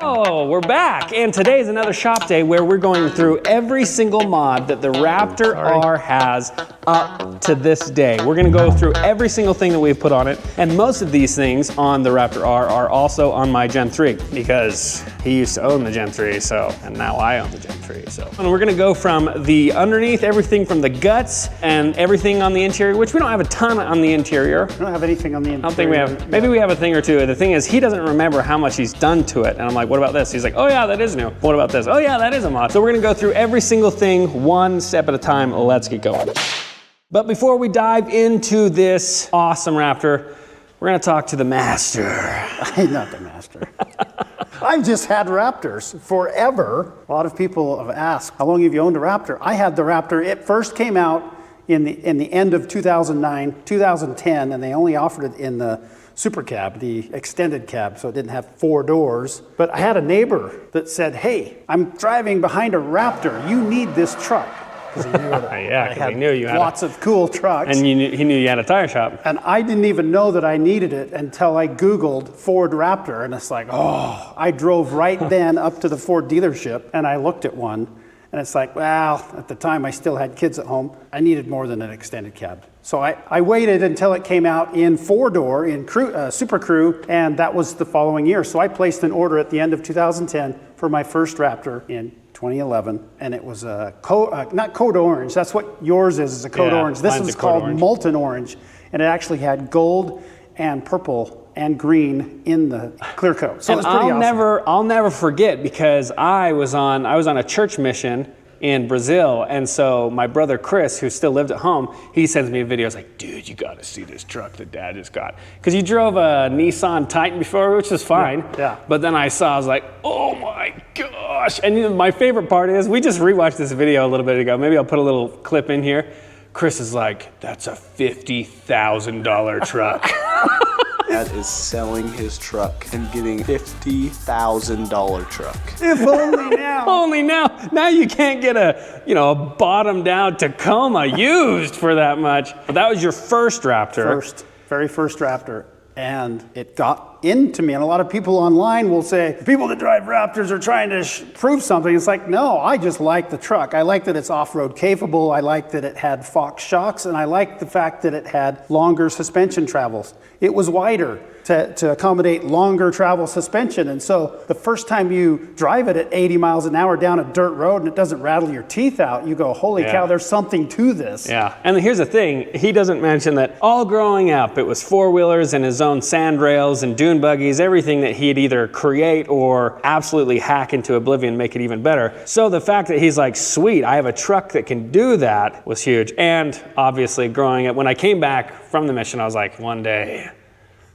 Oh, we're back, and today is another shop day where we're going through every single mod that the Raptor R has up to this day. We're gonna go through every single thing that we've put on it, and most of these things on the Raptor R are also on my Gen 3, because he used to own the Gen 3, and now I own the Gen 3, And we're gonna go from the underneath, everything from the guts, and everything on the interior, which we don't have a ton on the interior. We don't have anything on the interior. I don't think we have, maybe we have a thing or two. The thing is, he doesn't remember how much he's done to it, and I'm like, what about this? He's like, oh yeah, that is new. What about this? Oh yeah, that is a mod. So we're gonna go through every single thing one step at a time. Let's get going. But before we dive into this awesome Raptor, we're gonna talk to the master. I'm not the master. I've just had Raptors forever. A lot of people have asked, how long have you owned a Raptor? I had the Raptor, it first came out in the end of 2009, 2010, and they only offered it in the Super Cab, the extended cab, so it didn't have 4 doors. But I had a neighbor that said, hey, I'm driving behind a Raptor. You need this truck. Because he knew that he knew you had lots of cool trucks. And he knew you had a tire shop. And I didn't even know that I needed it until I Googled Ford Raptor. And it's like, oh, I drove right then up to the Ford dealership and I looked at one. And it's like, well, at the time I still had kids at home. I needed more than an extended cab. So I waited until it came out in 4-door, in Super Crew, and that was the following year. So I placed an order at the end of 2010 for my first Raptor in 2011, and it was not Code Orange. That's what yours is a Code Orange. This was called Molten Orange, and it actually had gold and purple and green in the clear coat. So it was pretty awesome. I'll never forget, because I was on a church mission in Brazil, and so my brother Chris, who still lived at home, he sends me a video. He's like, dude, you gotta see this truck that Dad just got. Because you drove a Nissan Titan before, which was fine. Yeah. But then I was like, oh my gosh. And you know, my favorite part is, we just rewatched this video a little bit ago. Maybe I'll put a little clip in here. Chris is like, that's a $50,000 truck. Dad is selling his truck and getting $50,000 truck. If only now. Only now. Now you can't get a bottomed out Tacoma used for that much. But that was your first Raptor. Very first Raptor. And it got into me. And a lot of people online will say, people that drive Raptors are trying to prove something. It's like, no, I just like the truck. I like that it's off-road capable. I like that it had Foutz shocks. And I like the fact that it had longer suspension travels. It was wider to accommodate longer travel suspension. And so the first time you drive it at 80 miles an hour down a dirt road and it doesn't rattle your teeth out, you go, holy cow, there's something to this. Yeah, and here's the thing. He doesn't mention that all growing up, it was 4-wheelers and his own sand rails and dune buggies, everything that he'd either create or absolutely hack into oblivion, make it even better. So the fact that he's like, sweet, I have a truck that can do that, was huge. And obviously growing up, when I came back from the mission, I was like, one day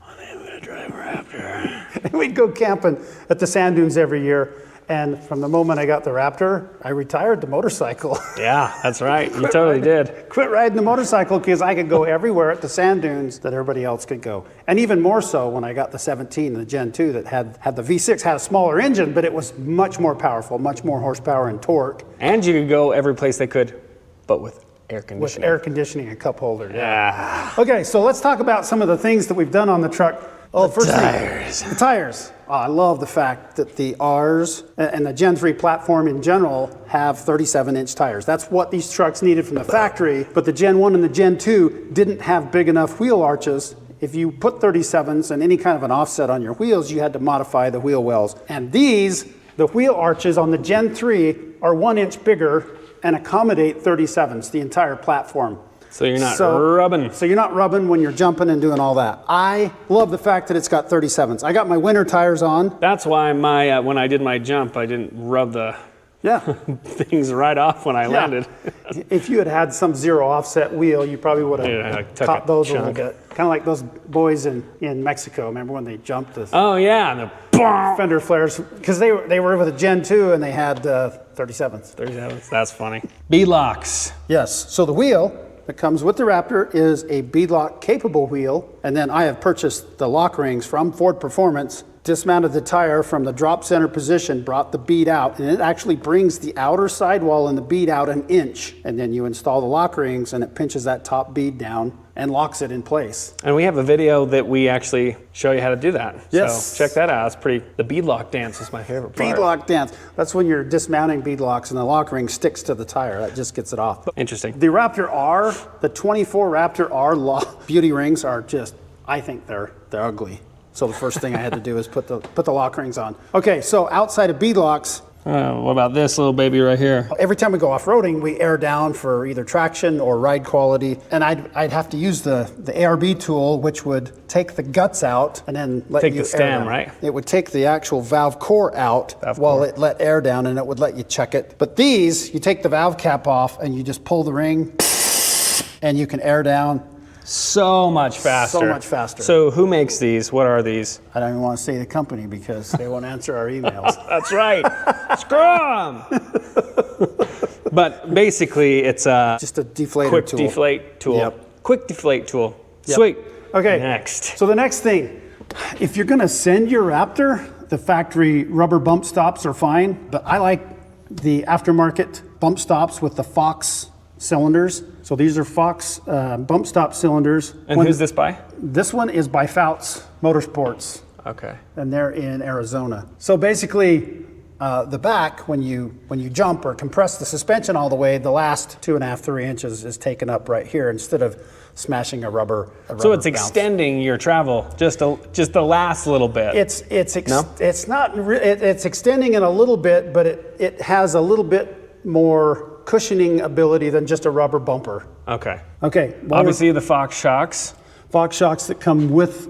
I'm gonna drive a Raptor. We'd go camping at the sand dunes every year. And from the moment I got the Raptor, I retired the motorcycle. Yeah, that's right. You totally did. Quit riding the motorcycle because I could go everywhere at the sand dunes that everybody else could go. And even more so when I got the 17, the Gen 2 that had the V6, had a smaller engine, but it was much more powerful, much more horsepower and torque. And you could go every place they could, but with air conditioning. With air conditioning and cup holder. Yeah. Okay, so let's talk about some of the things that we've done on the truck. Oh, the tires. The tires. Oh, I love the fact that the Rs and the Gen 3 platform in general have 37-inch tires. That's what these trucks needed from the factory, but the Gen 1 and the Gen 2 didn't have big enough wheel arches. If you put 37s and any kind of an offset on your wheels, you had to modify the wheel wells. And these, the wheel arches on the Gen 3 are 1 inch bigger and accommodate 37s, the entire platform. So you're not rubbing. So you're not rubbing when you're jumping and doing all that. I love the fact that it's got 37s. I got my winter tires on. That's why my when I did my jump, I didn't rub the things right off when I landed. If you had had some zero offset wheel, you probably would have caught those a little bit. Kind of like those boys in Mexico. Remember when they jumped? Oh yeah, the fender flares, because they were with a Gen 2 and they had 37s. 37s. That's funny. B-locks. Yes. So the wheel that comes with the Raptor is a beadlock capable wheel, and then I have purchased the lock rings from Ford Performance dismounted the tire from the drop center position, brought the bead out, and it actually brings the outer sidewall and the bead out an inch. And then you install the lock rings and it pinches that top bead down and locks it in place. And we have a video that we actually show you how to do that. Yes. So check that out. It's pretty, the bead lock dance is my favorite part. Bead lock dance. That's when you're dismounting bead locks and the lock ring sticks to the tire. That just gets it off. Interesting. The Raptor R, the 24 Raptor R beauty rings are just, I think they're ugly. So the first thing I had to do is put the lock rings on. Okay, so outside of bead locks, What about this little baby right here? every time we go off-roading, we air down for either traction or ride quality. And I'd have to use the ARB tool, which would take the guts out and then let Take you the stem, air down. right? It would take the actual valve core out while it let air down, and it would let you check it. But these, you take the valve cap off and you just pull the ring and you can air down. So much faster. So much faster. So who makes these? What are these? I don't even want to say the company because they won't answer our emails. That's right. Scrum! But basically, it's a Just a deflator quick tool. deflate tool. Yep. Quick deflate tool. Yep. Sweet. Okay. Next. So the next thing, if you're going to send your Raptor, the factory rubber bump stops are fine, but I like the aftermarket bump stops with the Foutz cylinders. So these are Foutz bump stop cylinders. And who's this by? This one is by Foutz Motorsports, Okay. and they're in Arizona. So basically, the back, when you jump or compress the suspension all the way, the last 2.5, 3 inches is taken up right here instead of smashing a rubber So it's bounce. extending your travel just the last little bit. It's not it's extending it a little bit, but it has a little bit more cushioning ability than just a rubber bumper. Okay. Okay. Obviously the Fox shocks. Fox shocks that come with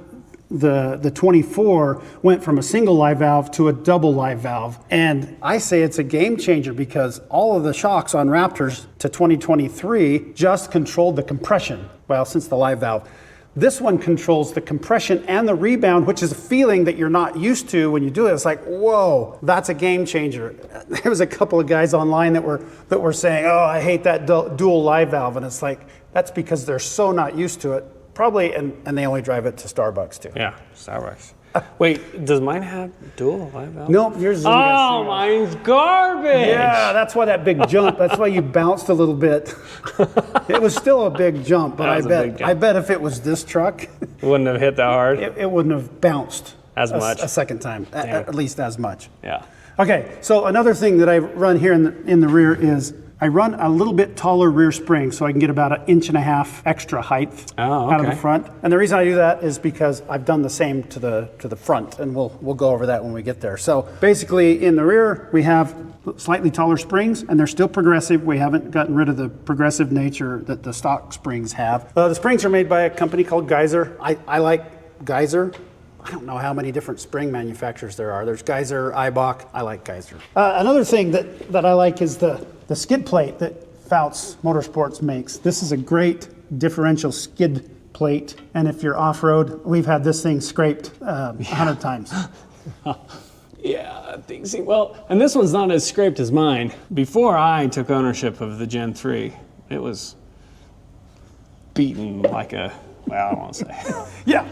the 24 went from a single live valve to a double live valve. And I say it's a game changer because all of the shocks on Raptors to 2023 just controlled the compression. Well, since the live valve. This one controls the compression and the rebound, which is a feeling that you're not used to when you do it. It's like, whoa, that's a game changer. There was a couple of guys online that were saying, oh, I hate that dual live valve. And it's like, that's because they're so not used to it. Probably, and they only drive it to Starbucks too. Yeah, Starbucks. Wait, does mine have dual live valve? Nope, yours is Oh, mine's garbage. Yeah, that's why that big jump. That's why you bounced a little bit. It was still a big jump, but I bet if it was this truck, It wouldn't have hit that hard. it wouldn't have bounced As much. a second time, at least as much. Yeah. Okay, so another thing that I run here in the rear is I run a little bit taller rear spring so I can get about 1.5 inches extra height out of the front. And the reason I do that is because I've done the same to the front, and we'll go over that when we get there. So basically in the rear we have slightly taller springs, and they're still progressive. We haven't gotten rid of the progressive nature that the stock springs have. The springs are made by a company called Geiser. I like Geiser. I don't know how many different spring manufacturers there are. There's Geiser, Eibach. I like Geiser. Another thing that I like is the skid plate that Foutz Motorsports makes. This is a great differential skid plate. And if you're off-road, we've had this thing scraped 100 times. Yeah, that thing seemed, well, and this one's not as scraped as mine. Before I took ownership of the Gen 3, it was beaten like a, well, I don't want to say. Yeah,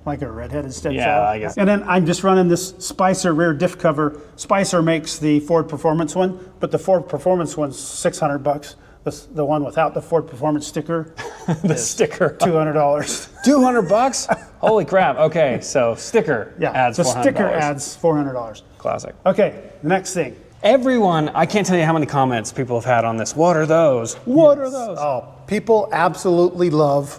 like a redheaded stepchild. Yeah, I guess. And then I'm just running this Spicer rear diff cover. Spicer makes the Ford Performance one, but the Ford Performance one's $600. The one without the Ford Performance sticker, The sticker. $200. $200? Holy crap. Okay, so sticker adds the $400. sticker adds $400. Classic. Okay, the next thing. Everyone, I can't tell you how many comments people have had on this. What are those? What are those? Oh, people absolutely love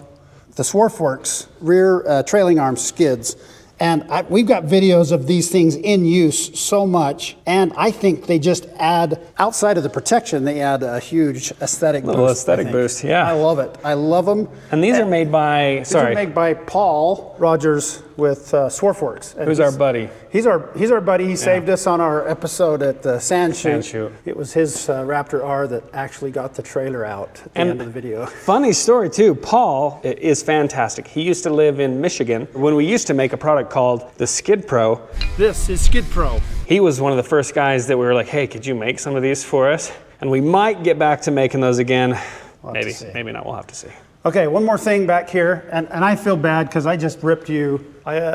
the SwarfWorks rear trailing arm skids. And we've got videos of these things in use so much, and I think they just add, outside of the protection, they add a huge aesthetic boost. Little aesthetic boost, yeah. I love it. I love them. And these are made by, These are made by Paul Rogers with SwarfWorks. And who's our buddy? He's our buddy. He saved us on our episode at the sand chute. It was his Raptor R that actually got the trailer out at the end of the video. Funny story too, Paul is fantastic. He used to live in Michigan when we used to make a product called the Skid Pro. This is Skid Pro. He was one of the first guys that we were like, hey, could you make some of these for us? And we might get back to making those again. Maybe not, we'll have to see. Okay, one more thing back here, and I feel bad because I just ripped you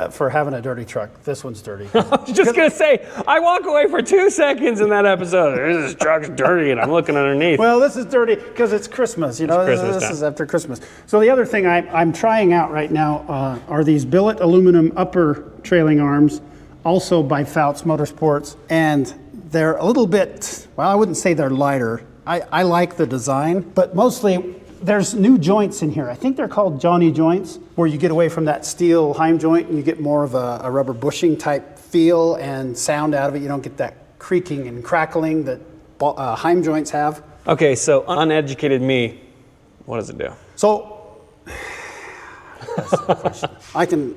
for having a dirty truck. This one's dirty. I was just gonna say, I walk away for 2 seconds in that episode. This truck's dirty, and I'm looking underneath. Well, this is dirty because it's Christmas. You know, Christmas this time. is after Christmas. So the other thing I'm trying out right now are these billet aluminum upper trailing arms, also by Foutz Motorsports, and they're a little bit, well, I wouldn't say they're lighter. I like the design, but mostly there's new joints in here. I think they're called Johnny joints, where you get away from that steel Heim joint and you get more of a rubber bushing type feel and sound out of it. You don't get that creaking and crackling that Heim joints have. Okay, so uneducated me, what does it do? So that's the question.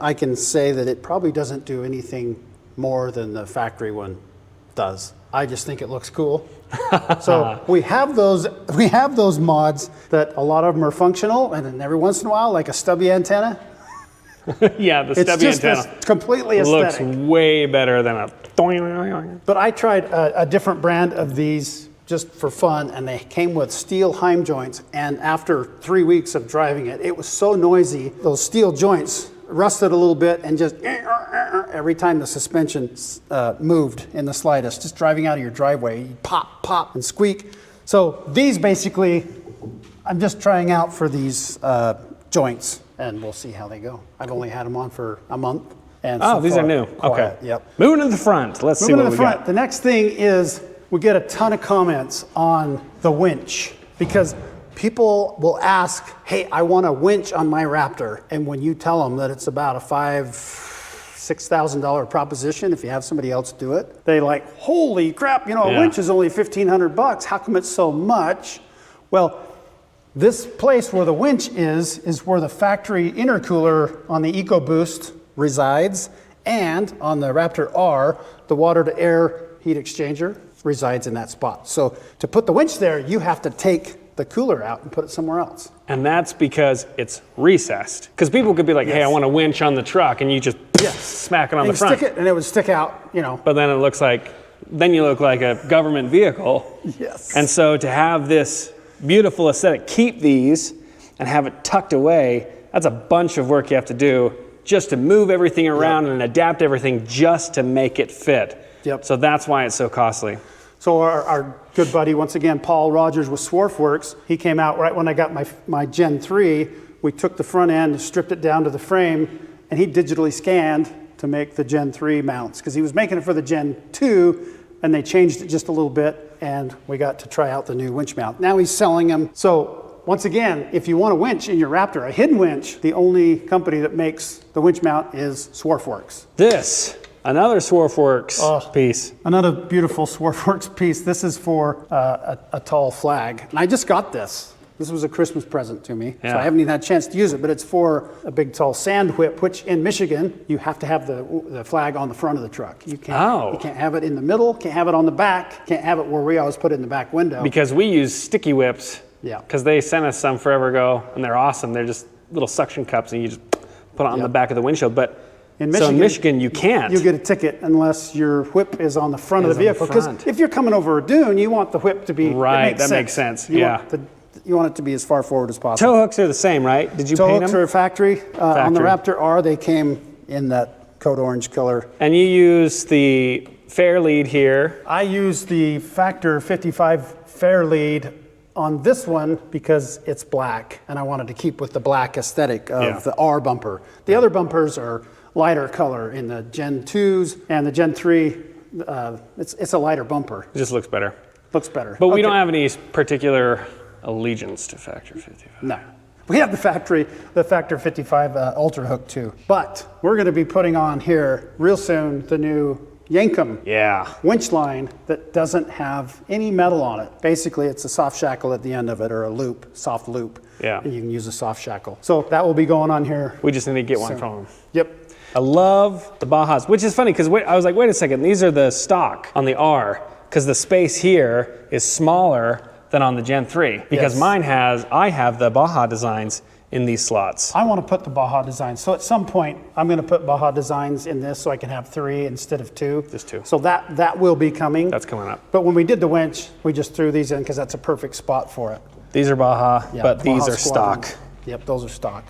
I can say that it probably doesn't do anything more than the factory one does. I just think it looks cool. So we have those mods that a lot of them are functional, and then every once in a while, like a stubby antenna. Yeah, the It's stubby just antenna this completely looks aesthetic. way better than a. But I tried a different brand of these just for fun, and they came with steel Heim joints. And after 3 weeks of driving it, it was so noisy. Those steel joints rusted a little bit, and just every time the suspension moved in the slightest, just driving out of your driveway, you pop, pop, and squeak. So these basically, I'm just trying out for these joints, and we'll see how they go. I've only had them on for a month. And Oh, so these far, are new. quiet. Okay. Yep. Moving to the front. Let's see Moving what to we the front. got. The next thing is we get a ton of comments on the winch because people will ask, hey, I want a winch on my Raptor. And when you tell them that it's about a $6,000 proposition if you have somebody else do it, they like, holy crap, you know, a Yeah. winch is only $1,500. How come it's so much? Well, this place where the winch is where the factory intercooler on the EcoBoost resides, and on the Raptor R, the water to air heat exchanger resides in that spot. So to put the winch there, you have to take the cooler out and put it somewhere else. And that's because it's recessed. Because people could be like, hey, I want a winch on the truck, and you just smack it on And the you front. stick it, and it would stick out, you know. But then it looks like, then you look like a government vehicle. Yes. And so to have this beautiful aesthetic, keep these and have it tucked away, that's a bunch of work you have to do just to move everything around and adapt everything just to make it fit. Yep. So that's why it's so costly. So our good buddy, once again, Paul Rogers with SwarfWorks, he came out right when I got my Gen 3. We took the front end, stripped it down to the frame, and he digitally scanned to make the Gen 3 mounts, because he was making it for the Gen 2, and they changed it just a little bit, and we got to try out the new winch mount. Now he's selling them. So once again, if you want a winch in your Raptor, a hidden winch, the only company that makes the winch mount is SwarfWorks. This, another SwarfWorks piece. Another beautiful SwarfWorks piece. This is for a tall flag. And I just got this. This was a Christmas present to me. Yeah. So I haven't even had a chance to use it, but it's for a big tall sand whip, which in Michigan, you have to have the flag on the front of the truck. You can't have it in the middle, can't have it on the back, can't have it where we always put it in the back window. Because we use sticky whips. Yeah. Because they sent us some forever ago, and they're awesome. They're just little suction cups, and you just put it on the back of the windshield. But in Michigan, you can't. You get a ticket unless your whip is on the front of the vehicle. Because if you're coming over a dune, you want the whip to be right. That makes sense. You want it to be as far forward as possible. Tow hooks are the same, right? Did you Tow paint hooks them? are factory. On the Raptor R, they came in that code orange color. And you use the fairlead here. I use the Factor 55 fairlead on this one because it's black, and I wanted to keep with the black aesthetic of the R bumper. The other bumpers are lighter color in the Gen 2s, and the Gen 3, it's a lighter bumper. It just looks better. Looks better. But we don't have any particular allegiance to Factor 55. No. We have the Factor 55 UltraHook too. But we're going to be putting on here real soon the new Yankum winch line that doesn't have any metal on it. Basically, it's a soft shackle at the end of it, or a loop, soft loop. Yeah. And you can use a soft shackle. So that will be going on here. We just need to get one from them. Yep. I love the Bajas, which is funny because I was like, wait a second, these are the stock on the R, because the space here is smaller than on the Gen 3. Because I have the BajaDesigns in these slots. I want to put the BajaDesigns. So at some point, I'm going to put BajaDesigns in this so I can have 3 instead of 2. Just 2. So that will be coming. That's coming up. But when we did the winch, we just threw these in because that's a perfect spot for it. These are Baja, but Baja these are Squadron. stock. Yep, those are stock.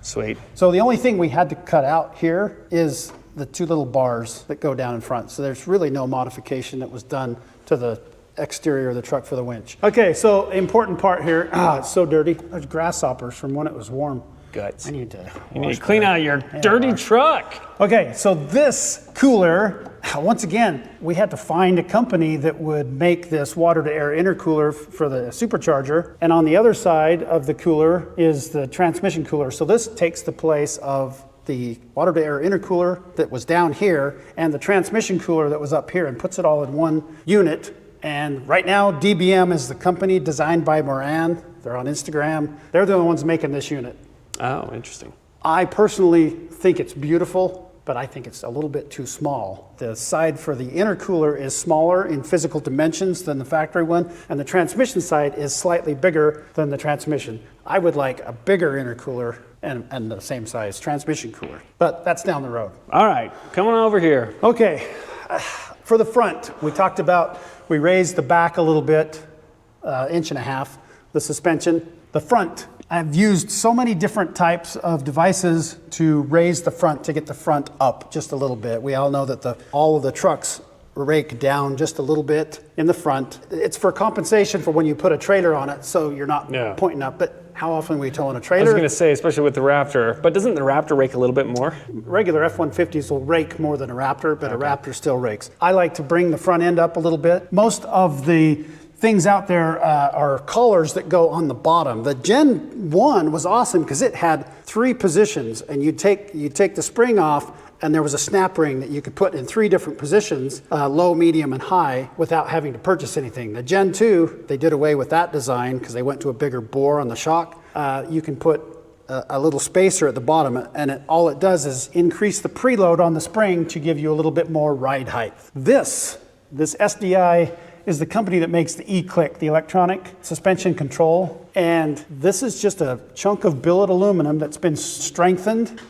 Sweet. So the only thing we had to cut out here is the two little bars that go down in front. So there's really no modification that was done to the exterior of the truck for the winch. Okay, so important part here. It's so dirty. There's grasshoppers from when it was warm. Guts. I need to You need to clean out your dirty truck. Okay, so this cooler, once again, we had to find a company that would make this water-to-air intercooler for the supercharger. And on the other side of the cooler is the transmission cooler. So this takes the place of the water-to-air intercooler that was down here and the transmission cooler that was up here, and puts it all in one unit. And right now, DBM is the company designed by Moran. They're on Instagram. They're the only ones making this unit. Oh, interesting. I personally think it's beautiful, but I think it's a little bit too small. The side for the intercooler is smaller in physical dimensions than the factory one, and the transmission side is slightly bigger than the transmission. I would like a bigger intercooler and the same size transmission cooler, but that's down the road. All right, come on over here. Okay, for the front, we talked about, we raised the back a little bit, 1.5 inches, the suspension. The front, I've used so many different types of devices to raise the front, to get the front up just a little bit. We all know that all of the trucks rake down just a little bit in the front. It's for compensation for when you put a trailer on it, so you're not pointing up. But how often are we towing a trailer? I was going to say, especially with the Raptor, but doesn't the Raptor rake a little bit more? Regular F-150s will rake more than a Raptor, but a Raptor still rakes. I like to bring the front end up a little bit. Most of the things out there are collars that go on the bottom. The Gen 1 was awesome because it had 3 positions, and you take the spring off, and there was a snap ring that you could put in 3 different positions, low, medium, and high, without having to purchase anything. The Gen 2, they did away with that design because they went to a bigger bore on the shock. You can put a little spacer at the bottom, and all it does is increase the preload on the spring to give you a little bit more ride height. This SDI is the company that makes the E-Click, the electronic suspension control. And this is just a chunk of billet aluminum that's been strengthened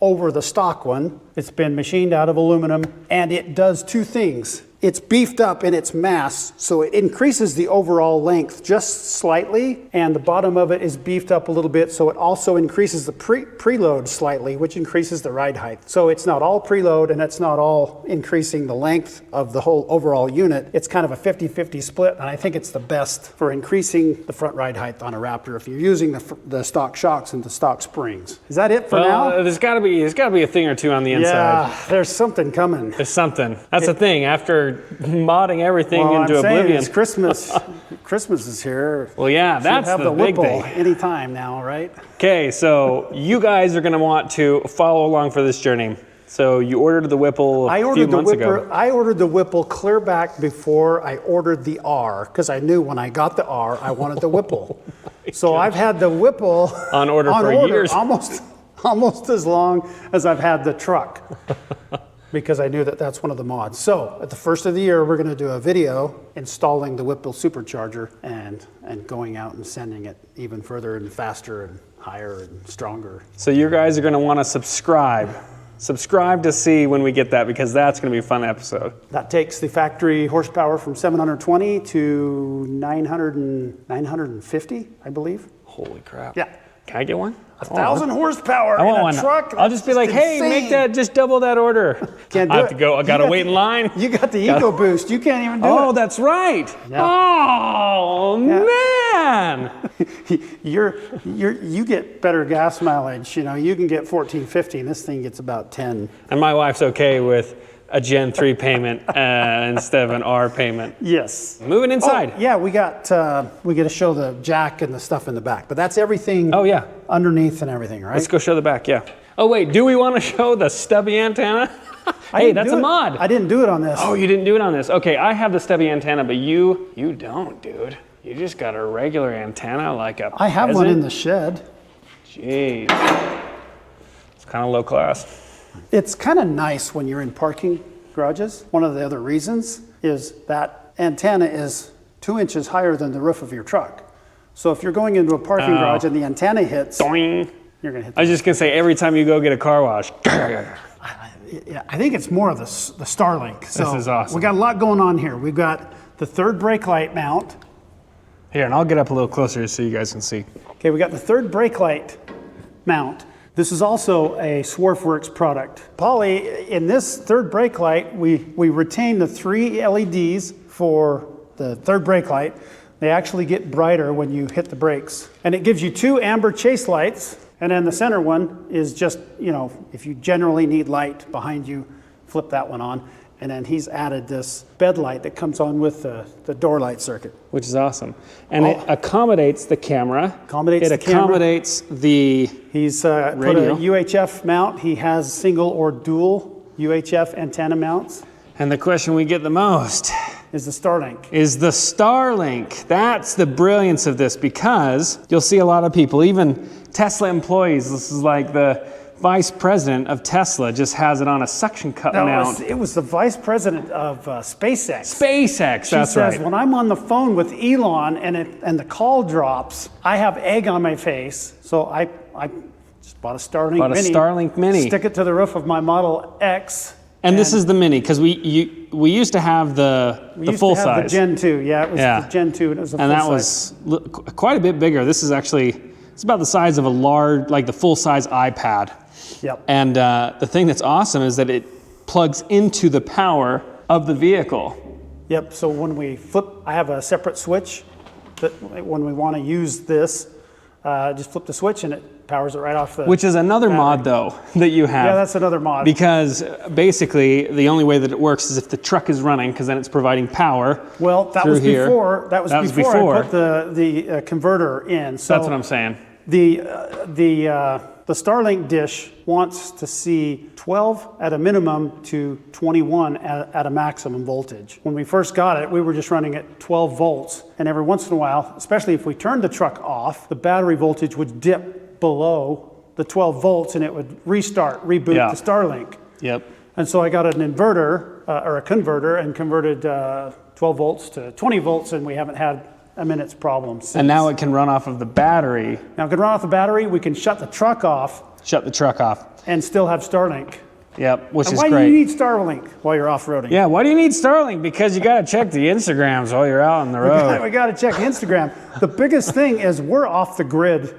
over the stock one. It's been machined out of aluminum, and it does 2 things. It's beefed up in its mass, so it increases the overall length just slightly, and the bottom of it is beefed up a little bit, so it also increases the preload slightly, which increases the ride height. So it's not all preload, and it's not all increasing the length of the whole overall unit. It's kind of a 50-50 split, and I think it's the best for increasing the front ride height on a Raptor if you're using the stock shocks and the stock springs. Is that it for now? There's got to be a thing or two on the inside. Yeah, there's something coming. There's something. That's the thing. After modding everything into oblivion. It's Christmas. Christmas is here. Well, yeah, that's have the big Whipple thing. anytime now, right? Okay, so you guys are going to want to follow along for this journey. So you ordered the Whipple a few months ago. I ordered the Whipple clear back before I ordered the R, because I knew when I got the R, I wanted the Whipple. So I've had the Whipple on order for years. Almost as long as I've had the truck. Because I knew that that's one of the mods. So at the first of the year, we're going to do a video installing the Whipple supercharger and going out and sending it even further and faster and higher and stronger. So you guys are going to want to subscribe. Subscribe to see when we get that, because that's going to be a fun episode. That takes the factory horsepower from 720 to 950, I believe. Holy crap. Yeah. Can I get one? 1,000 horsepower I want in a one. truck. I'll just be like, hey, make that, just double that order. Can't do I have it. to go, I got to wait in line. You got the EcoBoost. You can't even do it. Oh, that's right. Yeah. Oh, man. You get better gas mileage. You know, you can get 14, 15. This thing gets about 10. And my wife's okay with a Gen 3 payment instead of an R payment. Yes. Moving inside. Oh, yeah, we get to show the jack and the stuff in the back, but that's everything. Oh, yeah. Underneath and everything, right? Let's go show the back, yeah. Oh, wait, do we want to show the stubby antenna? Hey, that's a mod. I didn't do it on this. Oh, you didn't do it on this. Okay, I have the stubby antenna, but you don't, dude. You just got a regular antenna like a I have one in the shed. Jeez. It's kind of low class. It's kind of nice when you're in parking garages. One of the other reasons is that antenna is 2 inches higher than the roof of your truck. So if you're going into a parking garage and the antenna hits, Doing. you're going to hit I was just going to say, every time you go get a car wash. Yeah, I think it's more of the Starlink. So This is awesome. We got a lot going on here. We've got the third brake light mount. Here, and I'll get up a little closer so you guys can see. Okay, we got the third brake light mount. This is also a SwarfWorks product. Polly, in this third brake light, we retain the 3 LEDs for the third brake light. They actually get brighter when you hit the brakes. And it gives you 2 amber chase lights, and then the center one is just, you know, if you generally need light behind you, flip that one on. And then he's added this bed light that comes on with the door light circuit. Which is awesome. And it accommodates the camera. Accommodates the He's put a UHF mount. He has single or dual UHF antenna mounts. And the question we get the most is the Starlink. Is the Starlink. That's the brilliance of this, because you'll see a lot of people, even Tesla employees, this is like the vice president of Tesla just has it on a suction cup mount. It was the vice president of SpaceX. SpaceX, she says, when I'm on the phone with Elon and the call drops, I have egg on my face, so I just bought a Starlink Mini. Stick it to the roof of my Model X. And this is the Mini, because we used to have the full size. The Gen 2, yeah, it was the Gen 2, and it was a full size. And that was quite a bit bigger. This is actually, it's about the size of a large, like the full size iPad. Yep. And the thing that's awesome is that it plugs into the power of the vehicle. Yep, so when we flip, I have a separate switch that when we want to use this, just flip the switch and it powers it right off the Which is another mod though that you have. Yeah, that's another mod. Because basically the only way that it works is if the truck is running, because then it's providing power. Well, that was before. That was before I put the converter in. So that's what I'm saying. The Starlink dish wants to see 12 at a minimum to 21 at a maximum voltage. When we first got it, we were just running at 12 volts. And every once in a while, especially if we turned the truck off, the battery voltage would dip below the 12 volts and it would reboot the Starlink. Yep. And so I got an inverter or a converter and converted 12 volts to 20 volts, and we haven't had a minute's problem since. And now it can run off of the battery. Now it can run off the battery. We can shut the truck off. Shut the truck off. And still have Starlink. Yep, which is great. Why do you need Starlink while you're off-roading? Yeah, why do you need Starlink? Because you got to check the Instagrams while you're out on the road. We got to check Instagram. The biggest thing is we're off the grid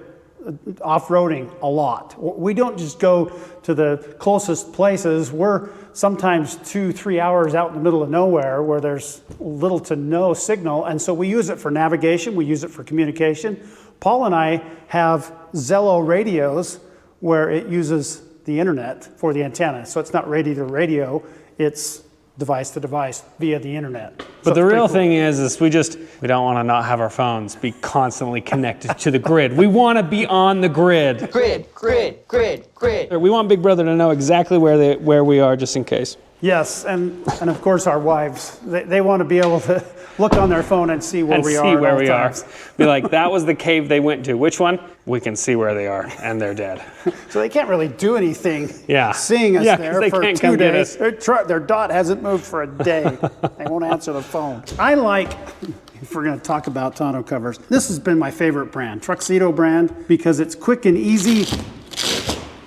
off-roading a lot. We don't just go to the closest places. We're sometimes 2-3 hours out in the middle of nowhere where there's little to no signal, and so we use it for navigation, we use it for communication. Paul and I have Zello radios where it uses the internet for the antenna, so it's not radio to radio, it's device to device via the internet. But the real thing is we don't want to not have our phones be constantly connected to the grid. We want to be on the grid. Grid. We want Big Brother to know exactly where we are, just in case. Yes, and of course our wives, they want to be able to look on their phone and see where we are. Be like, that was the cave they went to. Which one? We can see where they are, and they're dead. So they can't really do anything seeing us there for can't 2 days. Their dot hasn't moved for a day. They won't answer the phone. I like, if we're going to talk about tonneau covers, this has been my favorite brand, Truxedo brand, because it's quick and easy.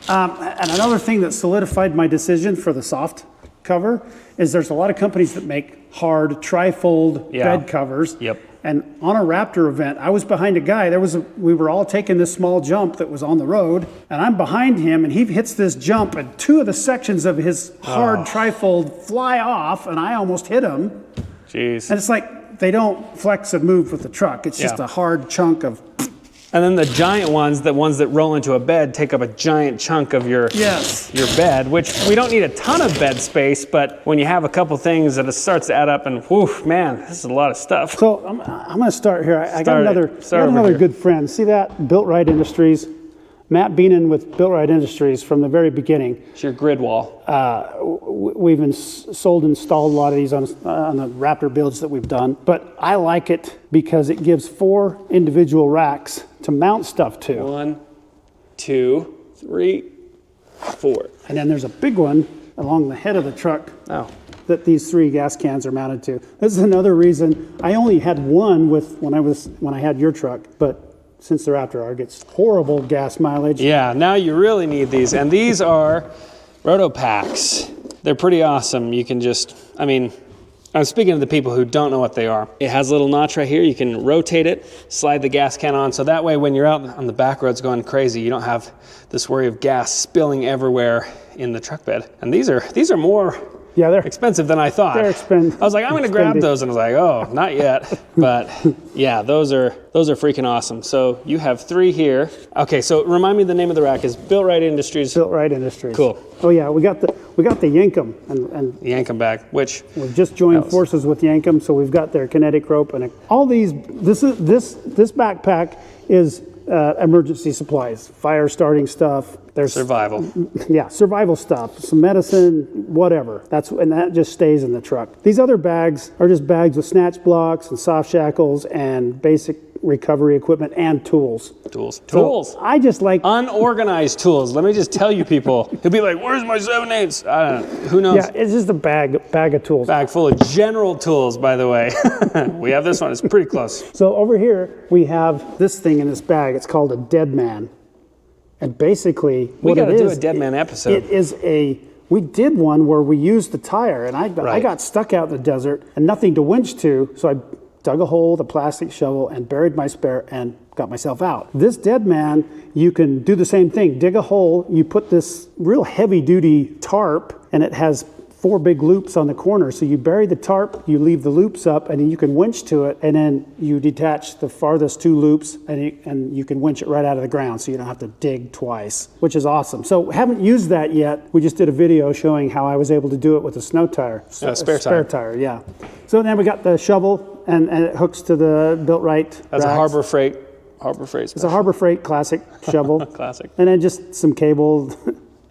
And another thing that solidified my decision for the soft cover is there's a lot of companies that make hard trifold bed covers. Yep. And on a Raptor event, I was behind a guy. We were all taking this small jump that was on the road, and I'm behind him, and he hits this jump, and 2 of the sections of his hard trifold fly off, and I almost hit him. Jeez. And it's like they don't flex and move with the truck. It's just a hard chunk of. And then the giant ones, the ones that roll into a bed, take up a giant chunk of your bed, which we don't need a ton of bed space, but when you have a couple things that it starts to add up, and whew, man, this is a lot of stuff. So I'm going to start here. I got another good friend. See that? Built-Right Industries. Matt Beenan with Built-Right Industries from the very beginning. It's your grid wall. We've installed a lot of these on the Raptor builds that we've done, but I like it because it gives 4 individual racks to mount stuff to. 1, 2, 3, 4. And then there's a big one along the head of the truck that these 3 gas cans are mounted to. This is another reason I only had one when I had your truck, but since the Raptor R gets horrible gas mileage. Yeah, now you really need these. And these are roto packs. They're pretty awesome. You can just, I'm speaking to the people who don't know what they are. It has a little notch right here. You can rotate it, slide the gas can on, so that way when you're out on the back roads going crazy, you don't have this worry of gas spilling everywhere in the truck bed. And these are more they're expensive than I thought. They're expensive. I was like, I'm gonna grab those, and I was like, oh, not yet. But yeah, those are freaking awesome. So you have 3 here. Okay, so remind me the name of the rack is Built Right Industries. Built Right Industries. Cool. Oh yeah, we got the Yankum, and Yankum back, which we've just joined forces with Yankum, so we've got their kinetic rope and all these. This backpack is emergency supplies, fire starting stuff. There's survival. Yeah, survival stuff, some medicine, whatever. And that just stays in the truck. These other bags are just bags with snatch blocks and soft shackles and basic recovery equipment and tools. Tools. I just like unorganized tools. Let me just tell you, people. He'll be like, "Where's my 7/8?" I don't know. Who knows? Yeah, it's just a bag of tools. Bag full of general tools, by the way. We have this one. It's pretty close. So over here we have this thing in this bag. It's called a dead man, and basically we got to do a dead man episode. It is we did one where we used the tire, and I got stuck out in the desert and nothing to winch to, so I dug a hole with a plastic shovel and buried my spare and got myself out. This dead man, you can do the same thing. Dig a hole, you put this real heavy duty tarp, and it has 4 big loops on the corner. So you bury the tarp, you leave the loops up, and then you can winch to it, and then you detach the farthest 2 loops, and you can winch it right out of the ground, so you don't have to dig twice, which is awesome. So haven't used that yet. We just did a video showing how I was able to do it with a snow tire. Spare tire, yeah. So then we got the shovel, and it hooks to the Built Right. That's a Harbor Freight. It's a Harbor Freight classic shovel. Classic. And then just some cable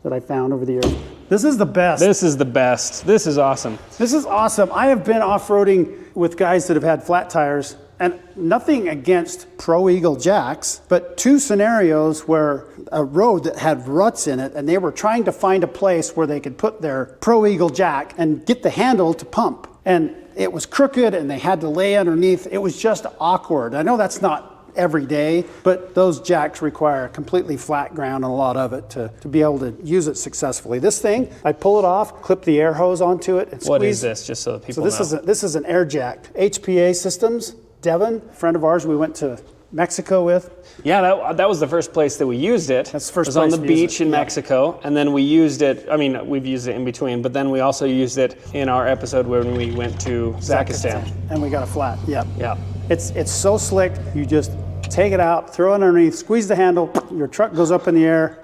that I found over the years. This is the best. This is the best. This is awesome. This is awesome. I have been off-roading with guys that have had flat tires, and nothing against Pro Eagle jacks, but 2 scenarios where a road that had ruts in it, and they were trying to find a place where they could put their Pro Eagle jack and get the handle to pump. And it was crooked, and they had to lay underneath. It was just awkward. I know that's not every day, but those jacks require completely flat ground and a lot of it to be able to use it successfully. This thing, I pull it off, clip the air hose onto it, and squeeze. What is this, just so that people know? This is an air jack. HPA Systems, Devin, a friend of ours we went to Mexico with. Yeah, that was the first place that we used it. That's the first place. It was place on the beach in Mexico, and then we used it, I mean, we've used it in between, but then we also used it in our episode when we went to Zakistan. And we got a flat, yeah. Yeah. It's so slick, you just take it out, throw it underneath, squeeze the handle, your truck goes up in the air.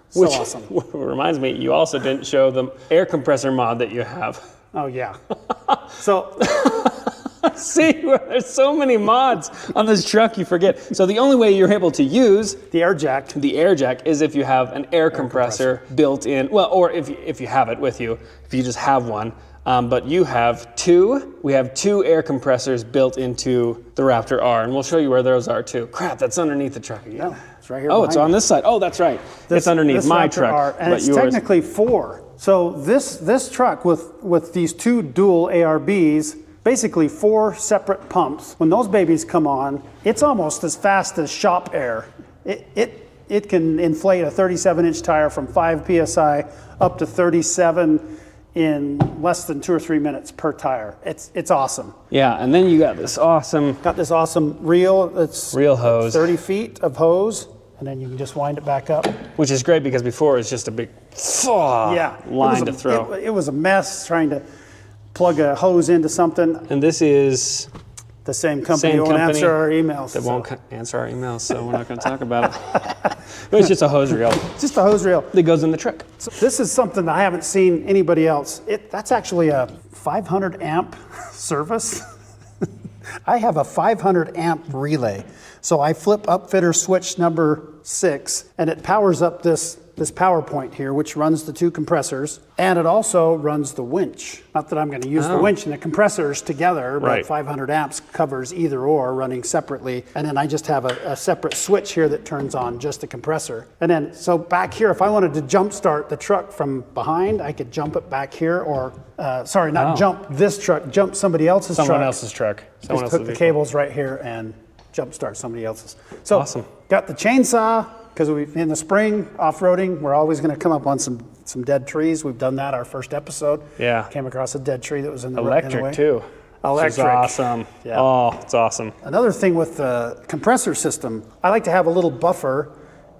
So awesome. Reminds me, you also didn't show the air compressor mod that you have. Oh yeah. So see, there's so many mods on this truck you forget. So the only way you're able to use the air jack is if you have an air compressor built in, well, or if you have it with you, if you just have one. But you have 2. We have 2 air compressors built into the Raptor R, and we'll show you where those are too. Crap, that's underneath the truck again. No, it's right here. Oh, it's on this side. Oh, that's right. It's underneath my truck. R, and it's technically 4. So this truck with these 2 dual ARBs, basically 4 separate pumps. When those babies come on, it's almost as fast as shop air. It can inflate a 37-inch tire from 5 psi up to 37 in less than 2 or 3 minutes per tire. It's awesome. Yeah, and then you got this awesome reel. It's reel hose. 30 feet of hose, and then you can just wind it back up. Which is great because before it was just a big line to throw. It was a mess trying to plug a hose into something. And this is the same company won't answer our emails. That won't answer our emails, so we're not going to talk about it. It's just a hose reel. It's just a hose reel. That goes in the truck. So this is something that I haven't seen anybody else. That's actually a 500 amp service. I have a 500 amp relay. So I flip upfitter switch number 6, and it powers up this power point here, which runs the 2 compressors, and it also runs the winch. Not that I'm going to use the winch and the compressors together, but 500 amps covers either or running separately. And then I just have a separate switch here that turns on just the compressor. And then, so back here, if I wanted to jump start the truck from behind, I could jump it back here, or jump this truck, jump somebody else's truck. Someone else's truck. Just hook the cables right here and jump start somebody else's. So awesome. Got the chainsaw. Because in the spring, off-roading, we're always going to come up on some dead trees. We've done that our first episode. Yeah. Came across a dead tree that was in the electric way. too. Electric. It's awesome. Yeah. Oh, it's awesome. Another thing with the compressor system, I like to have a little buffer,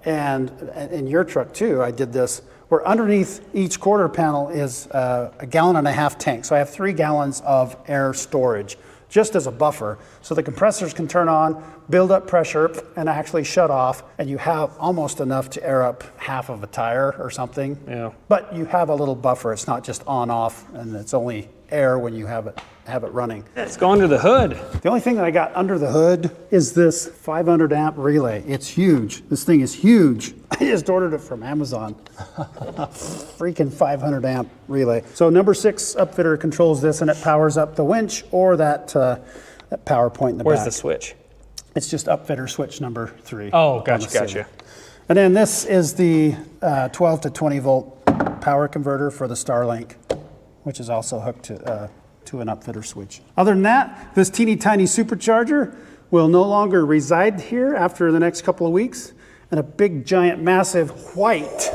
and in your truck too, I did this, where underneath each quarter panel is a 1.5 gallon tank. So I have 3 gallons of air storage, just as a buffer. So the compressors can turn on, build up pressure, and actually shut off, and you have almost enough to air up half of a tire or something. Yeah. But you have a little buffer. It's not just on off, and it's only air when you have it running. Let's go under the hood. The only thing that I got under the hood is this 500 amp relay. It's huge. This thing is huge. I just ordered it from Amazon. Freaking 500 amp relay. So number 6 upfitter controls this, and it powers up the winch or that power point in the Where's back. the switch? It's just upfitter switch number 3. Oh, gotcha. And then this is the 12 to 20 volt power converter for the Starlink, which is also hooked to an upfitter switch. Other than that, this teeny tiny supercharger will no longer reside here after the next couple of weeks. And a big, giant, massive white.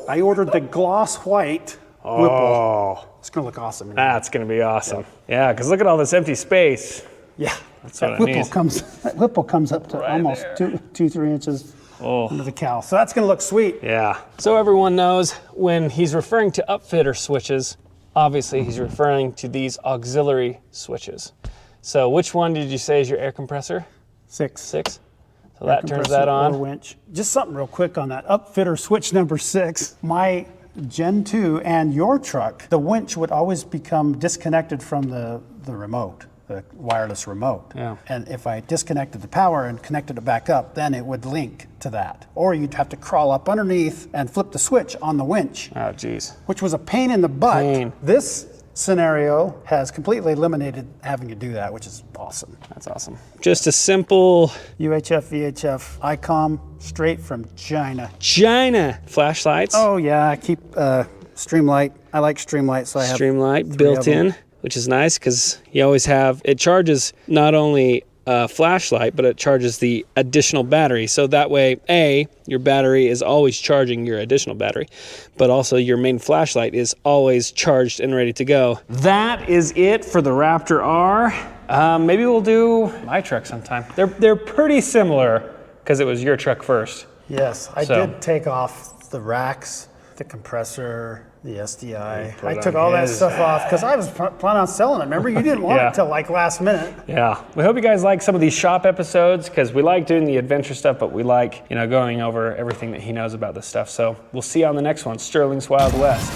I ordered the gloss white Whipple. It's gonna look awesome. That's gonna be awesome. Yeah, because look at all this empty space. Yeah, That's that what it needs. Whipple comes up to Right almost there. 3 inches under the cowl. So that's gonna look sweet. Yeah. So everyone knows when he's referring to upfitter switches, obviously he's referring to these auxiliary switches. So which one did you say is your air compressor? 6. 6? So that turns Compressor that or on. winch. Just something real quick on that upfitter switch number 6. My Gen 2 and your truck, the winch would always become disconnected from the remote, the wireless remote. Yeah. And if I disconnected the power and connected it back up, then it would link to that. Or you'd have to crawl up underneath and flip the switch on the winch, Oh, geez. which was a pain in the butt. Pain. This scenario has completely eliminated having to do that, which is awesome. That's awesome. Just a simple UHF, VHF, ICOM, straight from China. China flashlights. Oh yeah, I keep Streamlight. I like Streamlight, so I have Streamlight 3 built of them. in, which is nice because you always have, it charges not only a flashlight, but it charges the additional battery. So that way, A, your battery is always charging your additional battery, but also your main flashlight is always charged and ready to go. That is it for the Raptor R. Maybe we'll do my truck sometime. They're pretty similar because it was your truck first. Yes, I So- did take off the racks, the compressor, the SDI. put I on took all that his. stuff off because I was planning on selling it. Remember, you didn't want Yeah. it till like last minute. Yeah, we hope you guys like some of these shop episodes because we like doing the adventure stuff, but we like, going over everything that he knows about this stuff. So we'll see you on the next one, Sterling's Wild West.